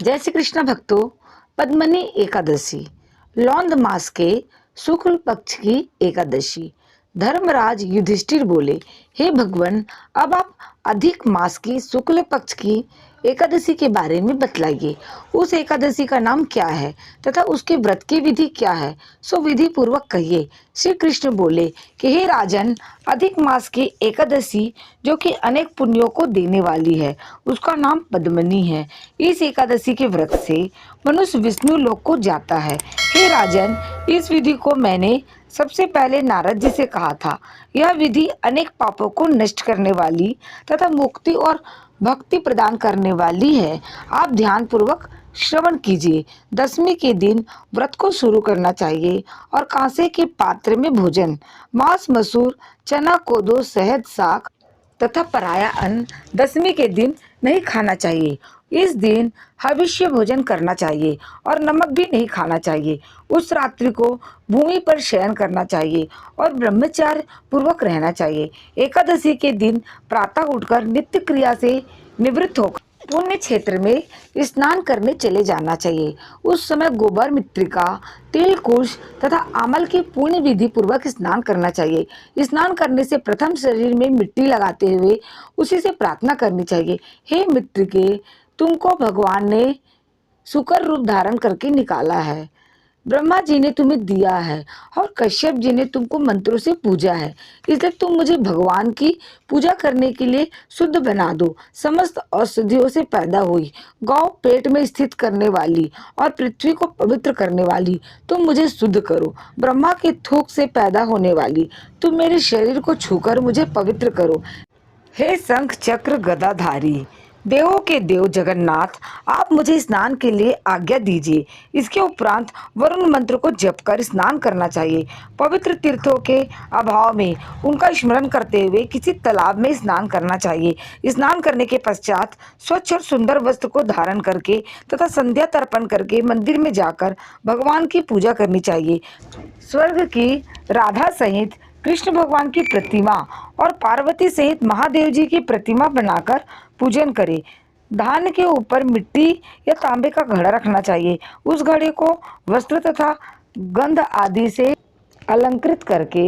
जय श्री कृष्ण भक्तों। पद्मनी एकादशी लौंद मास के शुक्ल पक्ष की एकादशी। धर्मराज युधिष्ठिर बोले, हे भगवान, अब आप अधिक मास की शुक्ल पक्ष की एकादशी के बारे में बतलाइए। उस एकादशी का नाम क्या है तथा उसके व्रत की विधि क्या है, सो विधि पूर्वक कहिए। श्री कृष्ण बोले कि हे राजन, अधिक मास की एकादशी जो कि अनेक पुण्यों को देने वाली है, उसका नाम पद्मनी है। इस एकादशी के व्रत से मनुष्य विष्णु लोक को जाता है। हे राजन, इस विधि को मैंने सबसे पहले नारद जी से कहा था। यह विधि अनेक पापों को नष्ट करने वाली तथा मुक्ति और भक्ति प्रदान करने वाली है। आप ध्यान पूर्वक श्रवण कीजिए। दशमी के दिन व्रत को शुरू करना चाहिए और कांसे के पात्र में भोजन, मांस, मसूर, चना, कोदो, शहद, साग तथा पराया अन्न दशमी के दिन नहीं खाना चाहिए। इस दिन हविष्य भोजन करना चाहिए और नमक भी नहीं खाना चाहिए। उस रात्रि को भूमि पर शयन करना चाहिए और ब्रह्मचार्य पूर्वक रहना चाहिए। एकादशी के दिन प्रातः उठकर नित्य क्रिया से निवृत्त होकर पुण्य क्षेत्र में स्नान करने चले जाना चाहिए। उस समय गोबर, मृत्तिका, तिल, कुश तथा आमल की पूर्ण विधि पूर्वक स्नान करना चाहिए। स्नान करने से प्रथम शरीर में मिट्टी लगाते हुए उसी से प्रार्थना करनी चाहिए। हे मृत्तिके, तुमको भगवान ने सुकर रूप धारण करके निकाला है। ब्रह्मा जी ने तुम्हें दिया है और कश्यप जी ने तुमको मंत्रों से पूजा है, इसलिए तुम मुझे भगवान की पूजा करने के लिए शुद्ध बना दो। समस्त औषधियों से पैदा हुई, गौ पेट में स्थित करने वाली और पृथ्वी को पवित्र करने वाली, तुम मुझे शुद्ध करो। ब्रह्मा के थूक से पैदा होने वाली, तुम मेरे शरीर को छूकर मुझे पवित्र करो। हे शंख चक्र गदाधारी, देवों के देव जगन्नाथ, आप मुझे स्नान के लिए आज्ञा दीजिए। इसके उपरांत वरुण मंत्र को जप कर स्नान करना चाहिए। पवित्र तीर्थों के अभाव में उनका स्मरण करते हुए किसी तालाब में स्नान करना चाहिए। स्नान करने के पश्चात स्वच्छ और सुंदर वस्त्र को धारण करके तथा संध्या तर्पण करके मंदिर में जाकर भगवान की पूजा करनी चाहिए। स्वर्ग की राधा सहित कृष्ण भगवान की प्रतिमा और पार्वती सहित महादेव जी की प्रतिमा बनाकर पूजन करें। धान के ऊपर मिट्टी या तांबे का घड़ा रखना चाहिए। उस घड़े को वस्त्र तथा गंध आदि से अलंकृत करके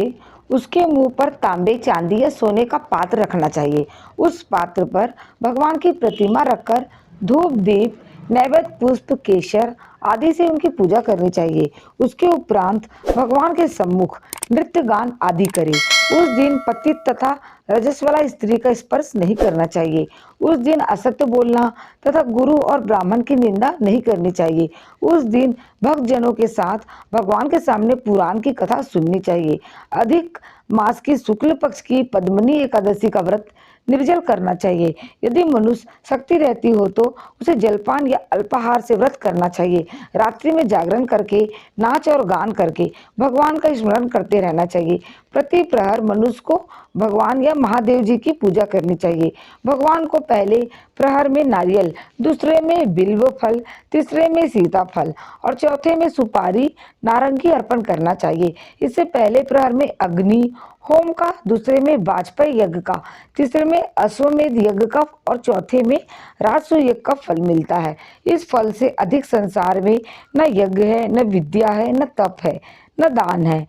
उसके मुंह पर तांबे, चांदी या सोने का पात्र रखना चाहिए। उस पात्र पर भगवान की प्रतिमा रखकर धूप, दीप, नैवेद्य, पुष्प, केसर आदि से उनकी पूजा करनी चाहिए। उसके उपरांत भगवान के सम्मुख नृत्य, गान आदि करें। उस दिन पति तथा रजस्वला स्त्री का स्पर्श नहीं करना चाहिए। उस दिन असत्य बोलना तथा गुरु और ब्राह्मण की निंदा नहीं करनी चाहिए। उस दिन भक्तजनों के साथ भगवान के सामने पुराण की कथा सुननी चाहिए। अधिक मास की शुक्ल पक्ष की पद्मनी एकादशी का व्रत निर्जल करना चाहिए। यदि मनुष्य शक्ति रहती हो तो उसे जलपान या अल्पाहार से व्रत करना चाहिए। रात्रि में जागरण करके, नाच और गान करके भगवान का स्मरण करते रहना चाहिए। प्रति प्रहर मनुष्य को भगवान या महादेव जी की पूजा करनी चाहिए। भगवान को पहले प्रहर में नारियल, दूसरे में बिल्व फल, तीसरे में सीताफल और चौथे में सुपारी, नारंगी अर्पण करना चाहिए। इससे पहले प्रहर में अग्नि होम का, दूसरे में वाजपेयी यज्ञ का, तीसरे में अश्वमेध यज्ञ का और चौथे में राजसूय यज्ञ का फल मिलता है। इस फल से अधिक संसार में न यज्ञ है, न विद्या है, न तप है, न दान है।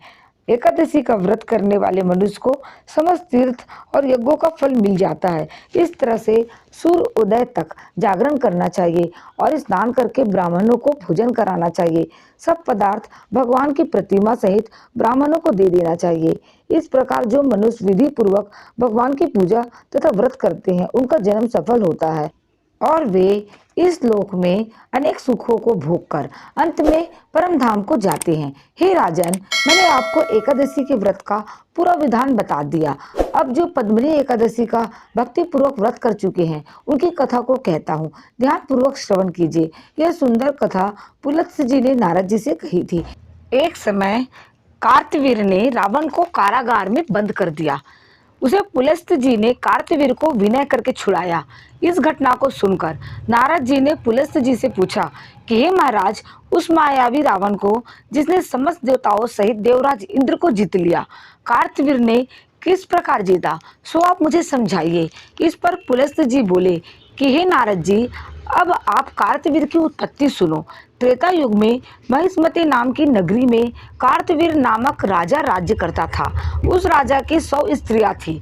एकादशी का व्रत करने वाले मनुष्य को समस्त तीर्थ और यज्ञों का फल मिल जाता है। इस तरह से सूर्य उदय तक जागरण करना चाहिए और स्नान करके ब्राह्मणों को भोजन कराना चाहिए। सब पदार्थ भगवान की प्रतिमा सहित ब्राह्मणों को दे देना चाहिए। इस प्रकार जो मनुष्य विधि पूर्वक भगवान की पूजा तथा व्रत करते हैं, उनका जन्म सफल होता है और वे इस लोक में अनेक सुखों को भोगकर अंत में परम धाम को जाते हैं। हे राजन, मैंने आपको एकादशी के व्रत का पूरा विधान बता दिया। अब जो पद्मनी एकादशी का भक्ति पूर्वक व्रत कर चुके हैं, उनकी कथा को कहता हूँ, ध्यान पूर्वक श्रवण कीजिए। यह सुंदर कथा पुलत्स्य जी ने नारद जी से कही थी। एक समय कार्तवीर ने रावण को कारागार में बंद कर दिया। उसे पुलस्त्य जी ने कार्तवीर को विनय करके छुड़ाया। इस घटना को सुनकर नारद जी ने पुलस्त्य जी से पूछा कि हे महाराज, उस मायावी रावण को जिसने समस्त देवताओं सहित देवराज इंद्र को जीत लिया, कार्तवीर ने किस प्रकार जीता, सो आप मुझे समझाइए। इस पर पुलस्त्य जी बोले कि हे नारद जी, अब आप कार्तवीर की उत्पत्ति सुनो। त्रेता युग में महिष्मती नाम की नगरी में कार्तवीर नामक राजा राज्य करता था। उस राजा की 100 स्त्रियां थी।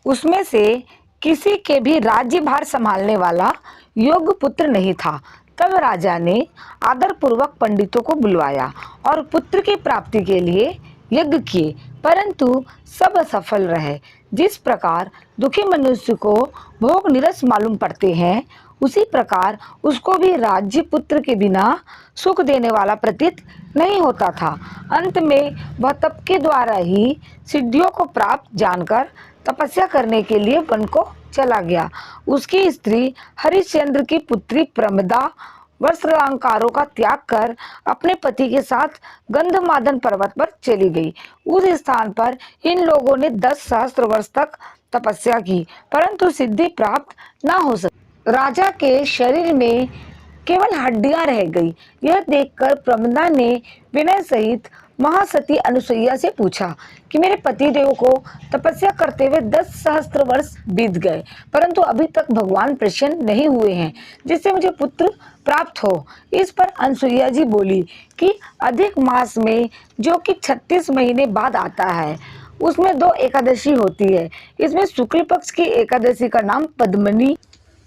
उसमें से किसी के भी राज्यभार संभालने वाला योग्य पुत्र नहीं था। तब राजा ने आदरपूर्वक पंडितों को बुलवाया और पुत्र की प्राप्ति के लिए यज्ञ किए, परंतु सब असफल रहे। जिस प्रकार दुखी मनुष्य को भोग निरस मालूम पड़ते हैं, उसी प्रकार उसको भी राज्य पुत्र के बिना सुख देने वाला प्रतीत नहीं होता था। अंत में वह तप के द्वारा ही सिद्धियों को प्राप्त जानकर तपस्या करने के लिए वन को चला गया। उसकी स्त्री हरिश्चंद्र की पुत्री प्रमदा वस्त्रालंकारों का त्याग कर अपने पति के साथ गंधमादन पर्वत पर चली गई। उस स्थान पर इन लोगों ने 10 सहस्त्र वर्ष तक तपस्या की, परंतु सिद्धि प्राप्त न हो सकी। राजा के शरीर में केवल हड्डियां रह गई। यह देखकर प्रमदा ने विनय सहित महासती अनुसुईया से पूछा कि मेरे पति देव को तपस्या करते हुए 10 सहस्त्र वर्ष बीत गए, परंतु अभी तक भगवान प्रसन्न नहीं हुए हैं जिससे मुझे पुत्र प्राप्त हो। इस पर अनुसुईया जी बोली कि अधिक मास में, जो कि 36 महीने बाद आता है, उसमें 2 एकादशी होती है। इसमें शुक्ल पक्ष की एकादशी का नाम पद्मनी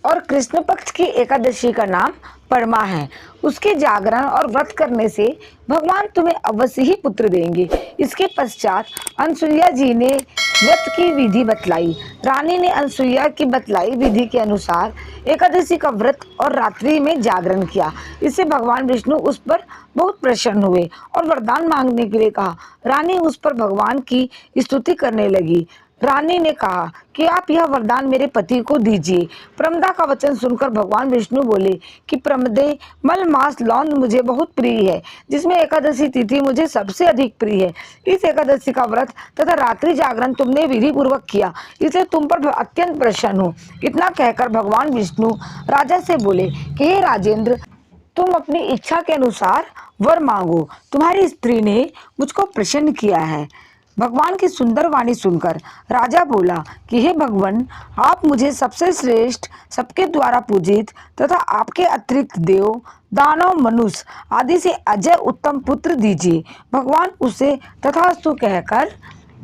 और कृष्ण पक्ष की एकादशी का नाम परमा है। उसके जागरण और व्रत करने से भगवान तुम्हें अवश्य ही पुत्र देंगे। इसके पश्चात अनुसुईया जी ने व्रत की विधि बतलाई। रानी ने अनुसुईया की बतलाई विधि के अनुसार एकादशी का व्रत और रात्रि में जागरण किया। इससे भगवान विष्णु उस पर बहुत प्रसन्न हुए और वरदान मांगने के लिए कहा। रानी उस पर भगवान की स्तुति करने लगी। रानी ने कहा कि आप यह वरदान मेरे पति को दीजिए। प्रमदा का वचन सुनकर भगवान विष्णु बोले कि प्रमदे, मल मास लौंद मुझे बहुत प्रिय है, जिसमें एकादशी तिथि मुझे सबसे अधिक प्रिय है। इस एकादशी का व्रत तथा रात्रि जागरण तुमने विधि पूर्वक किया, इसलिए तुम पर अत्यंत प्रसन्न हूँ। इतना कहकर भगवान विष्णु राजा से बोले कि हे राजेंद्र, तुम अपनी इच्छा के अनुसार वर मांगो। तुम्हारी स्त्री ने मुझको प्रसन्न किया है। भगवान की सुंदर वाणी सुनकर राजा बोला कि हे भगवान, आप मुझे सबसे श्रेष्ठ, सबके द्वारा पूजित तथा आपके अतिरिक्त देव, दानव, मनुष्य आदि से अजय उत्तम पुत्र दीजिए। भगवान उसे तथास्तु कहकर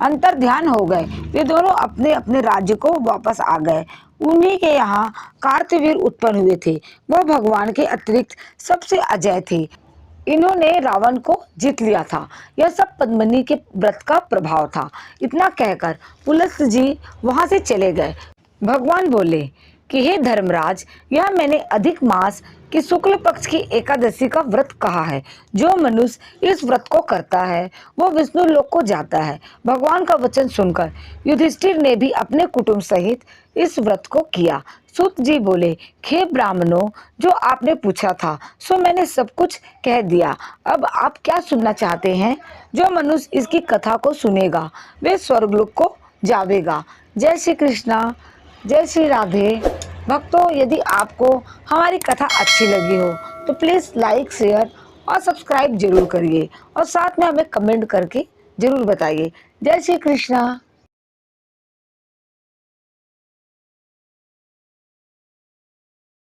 अंतर ध्यान हो गए। वे दोनों अपने अपने राज्य को वापस आ गए। उन्हीं के यहाँ कार्तवीर उत्पन्न हुए थे। वह भगवान के अतिरिक्त सबसे अजय थे। इन्होंने रावण को जीत लिया था। यह सब पद्मिनी के व्रत का प्रभाव था। इतना कहकर पुलस्त जी वहां से चले गए। भगवान बोले कि हे धर्मराज, यह मैंने अधिक मास की शुक्ल पक्ष की एकादशी का व्रत कहा है। जो मनुष्य इस व्रत को करता है वो विष्णु लोक को जाता है। भगवान का वचन सुनकर युधिष्ठिर ने भी अपने कुटुंब सहित इस व्रत को किया। सूत जी बोले, हे ब्राह्मणों, जो आपने पूछा था सो मैंने सब कुछ कह दिया। अब आप क्या सुनना चाहते हैं? जो मनुष्य इसकी कथा को सुनेगा वे स्वर्गलोक को जावेगा। जय श्री कृष्णा, जय श्री राधे। भक्तों, यदि आपको हमारी कथा अच्छी लगी हो तो प्लीज़ लाइक, शेयर और सब्सक्राइब जरूर करिए और साथ में हमें कमेंट करके जरूर बताइए। जय श्री कृष्णा।